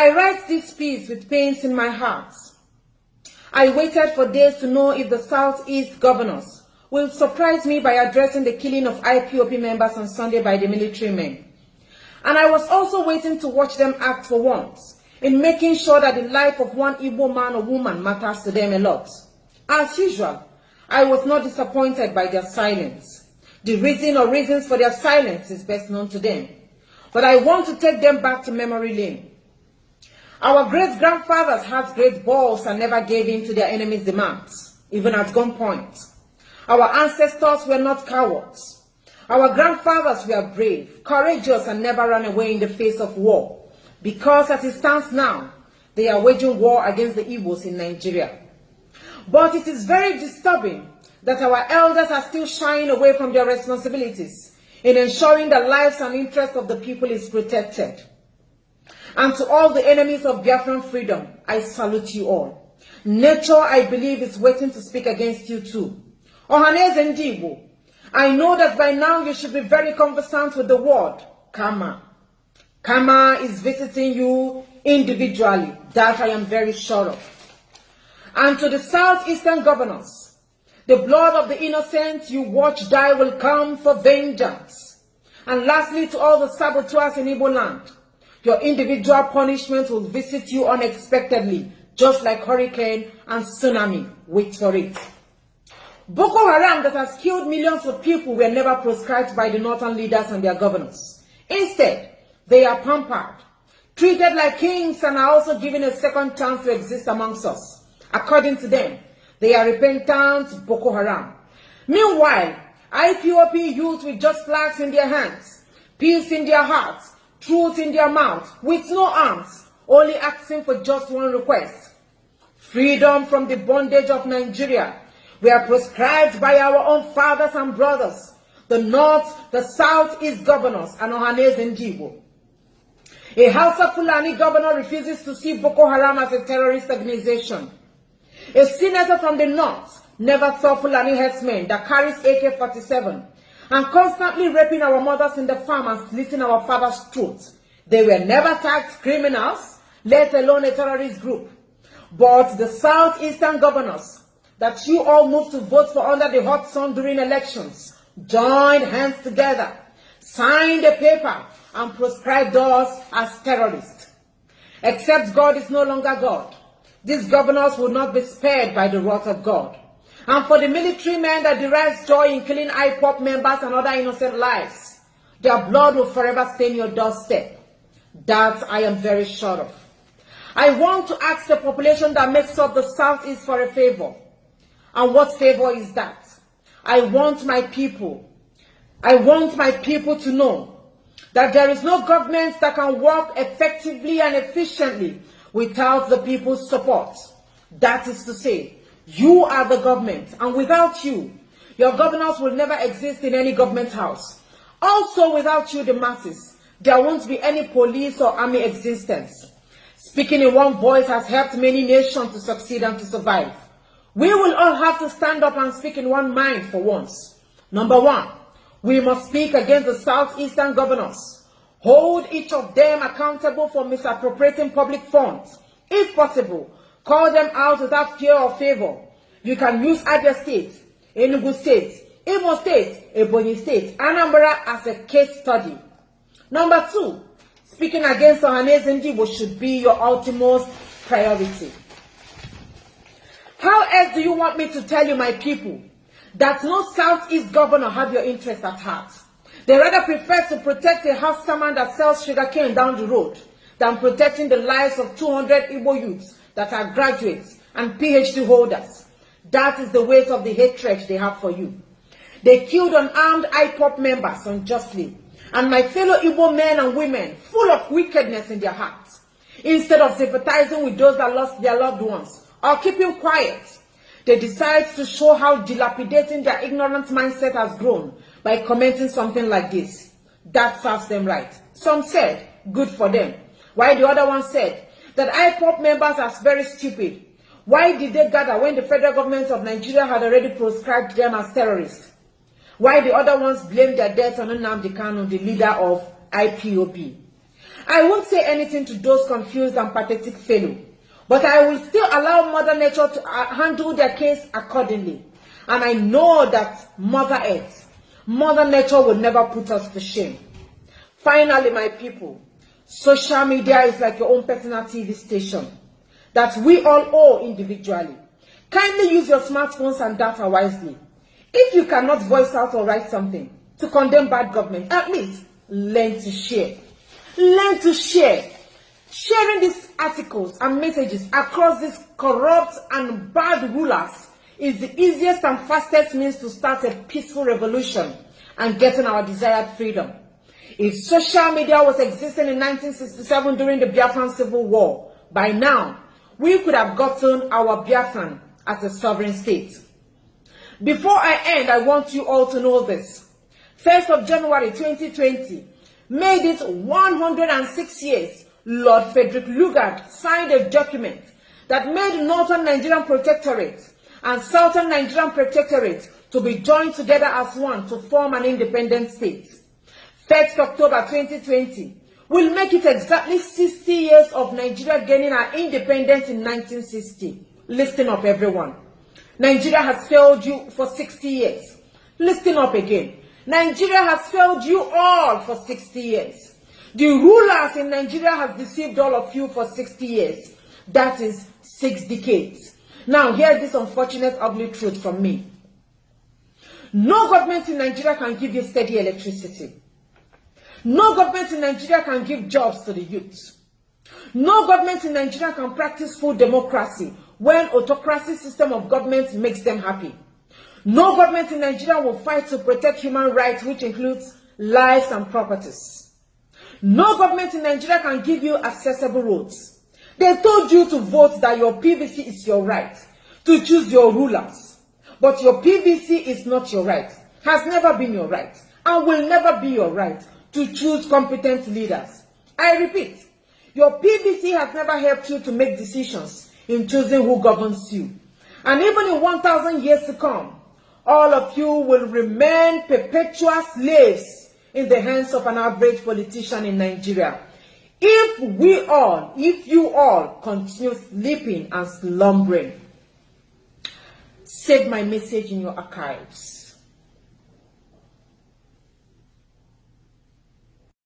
I write this piece with pains in my heart. I waited for days to know if the Southeast governors will surprise me by addressing the killing of IPOB members on Sunday by the military men. And I was also waiting to watch them act for once in making sure that the life of one Igbo man or woman matters to them a lot. As usual, I was not disappointed by their silence. The reason or reasons for their silence is best known to them. But I want to take them back to memory lane. Our great-grandfathers had great balls and never gave in to their enemies' demands, even at gunpoint. Our ancestors were not cowards. Our grandfathers were brave, courageous, and never ran away in the face of war, because as it stands now, they are waging war against the Igbos in Nigeria. But it is very disturbing that our elders are still shying away from their responsibilities in ensuring the lives and interests of the people is protected. And to all the enemies of Biafran freedom, I salute you all. Nature, I believe, is waiting to speak against you too. Ohaneze Ndigbo, I know that by now you should be very conversant with the word karma. Karma is visiting you individually. That I am very sure of. And to the Southeastern governors, the blood of the innocent you watch die will come for vengeance. And lastly, to all the saboteurs in Igbo land, your individual punishment will visit you unexpectedly, just like hurricane and tsunami. Wait for it. Boko Haram that has killed millions of people were never proscribed by the northern leaders and their governors. Instead, they are pampered, treated like kings, and are also given a second chance to exist amongst us. According to them, they are repentant Boko Haram. Meanwhile, IPOB youth with just flags in their hands, peace in their hearts, truth in their mouth, with no arms, only asking for just one request: freedom from the bondage of Nigeria. We are prescribed by our own fathers and brothers, the North, the Southeast governors, and Ohaneze Ndigbo. A Hausa Fulani governor refuses to see Boko Haram as a terrorist organization. A senator from the North never saw Fulani herdsmen that carries AK-47 and constantly raping our mothers in the farm and slitting our fathers' throats. They were never tagged criminals, let alone a terrorist group. But the Southeastern governors that you all moved to vote for under the hot sun during elections joined hands together, signed a paper, and proscribed us as terrorists. Except God is no longer God, these governors will not be spared by the wrath of God. And for the military men that derives joy in killing IPOB members and other innocent lives, their blood will forever stain your doorstep. That I am very sure of. I want to ask the population that makes up the Southeast for a favor. And what favor is that? I want my people to know that there is no government that can work effectively and efficiently without the people's support. That is to say, you are the government, and without you, your governors will never exist in any government house. Also, without you, the masses, there won't be any police or army existence. Speaking in one voice has helped many nations to succeed and to survive. We will all have to stand up and speak in one mind for once. Number one, we must speak against the Southeastern governors. Hold each of them accountable for misappropriating public funds. If possible, call them out without fear or favor. You can use Abia State, Enugu State, Imo State, Ebonyi State, Anambra as a case study. Number two, speaking against Ohaneze Ndigbo should be your utmost priority. How else do you want me to tell you, my people, that no Southeast governor have your interest at heart? They rather prefer to protect a house man that sells sugarcane down the road than protecting the lives of 200 Igbo youths that are graduates and PhD holders. That is the weight of the hatred they have for you. They killed unarmed IPOB members unjustly, and my fellow Igbo men and women full of wickedness in their hearts. Instead of sympathizing with those that lost their loved ones or keeping quiet, they decide to show how dilapidating their ignorant mindset has grown by commenting something like this. That serves them right. Some said, good for them, while the other one said that IPOB members are very stupid. Why did they gather when the federal government of Nigeria had already proscribed them as terrorists? Why the other ones blamed their death on Nnamdi Kanu, the leader of IPOB? I won't say anything to those confused and pathetic fellow, but I will still allow Mother Nature to handle their case accordingly. And I know that Mother Earth, Mother Nature will never put us to shame. Finally, my people, social media is like your own personal TV station that we all owe individually. Kindly use your smartphones and data wisely. If you cannot voice out or write something to condemn bad government, at least learn to share. Learn to share. Sharing these articles and messages across these corrupt and bad rulers is the easiest and fastest means to start a peaceful revolution and getting our desired freedom. If social media was existing in 1967 during the Biafran Civil War, by now, we could have gotten our Biafran as a sovereign state. Before I end, I want you all to know this. 1st of January 2020 made it 106 years Lord Frederick Lugard signed a document that made Northern Nigerian Protectorate and Southern Nigerian Protectorate to be joined together as one to form an independent state. 1st October 2020 will make it exactly 60 years of Nigeria gaining our independence in 1960. Listen up, everyone. Nigeria has failed you for 60 years. Listen up again. Nigeria has failed you all for 60 years. The rulers in Nigeria have deceived all of you for 60 years. That is 6 decades. Now, hear this unfortunate, ugly truth from me. No government in Nigeria can give you steady electricity. No government in Nigeria can give jobs to the youth. No government in Nigeria can practice full democracy when autocracy system of government makes them happy. No government in Nigeria will fight to protect human rights, which includes lives and properties. No government in Nigeria can give you accessible roads. They told you to vote that your PVC is your right, to choose your rulers. But your PVC is not your right, has never been your right, and will never be your right to choose competent leaders. I repeat, your PVC has never helped you to make decisions in choosing who governs you. And even in 1,000 years to come, all of you will remain perpetual slaves in the hands of an average politician in Nigeria. If you all continue sleeping and slumbering. Save my message in your archives.